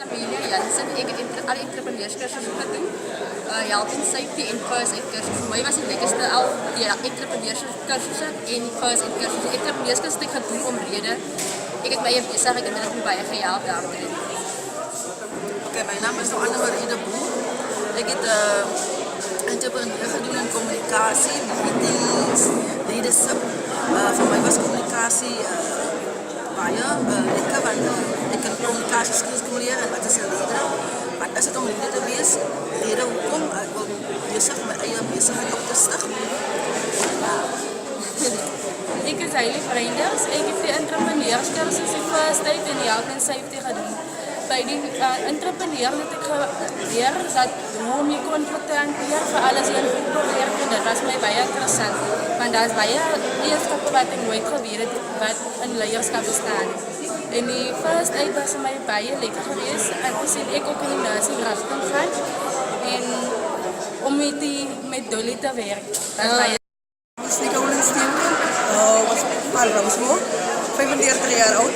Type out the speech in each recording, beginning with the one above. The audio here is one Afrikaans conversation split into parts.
Amelia Jansen, ek het alle entrepreneurskursusse gedoen. Health and safety en first aid kursusse. Vir my was die lekkerste al die entrepreneurskursusse en die first aid kursusse. Entrepreneurskursusse het ek gedoen omrede ek het my besigheid en dit het my baie gehelp daarmee. Okay, my naam is Anne-Marie de Boer. Ek het entrepreneur gedoen in kommunikasie, meetings, leadership. Vir my was kommunikasie baie lekker, want ek kan kommunikasie skills leer en wat is 'n leier. Wat is dit om leier te wees? Rede hoekom ek wil besig my eie besigheid op te stig. Ek is Hailey Vreinders. Ek het die entrepreneurskursus die first aid en die health and safety gedoen. By die entrepreneur het ek geleer dat hoe om jy konflik te hanteer vir alles in probeer en dit was my baie interessant. Want daar is baie eienskappe wat ek nooit geweet het wat in leierskap bestaan. En die first aid was vir my baie lekker geweest. En toen ek ook in die nursing rigting gaan en om met Dolly te werk. Dat baie Sneaker Olin Steenkamp, was Palramsmo, 35 jaar oud.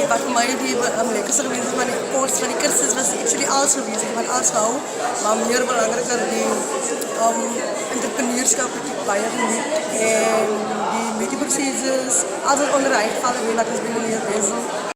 Wat voor mij die lekkerste geweest is, maar de koers van die cursus was actually alles geweest. Ik heb alles gehouden, maar meer belangrijker die entrepreneurschap heb ik baie geniet. En die meetingprocessen, alles wat onder eigen vallen, dat is binnen meer bezig.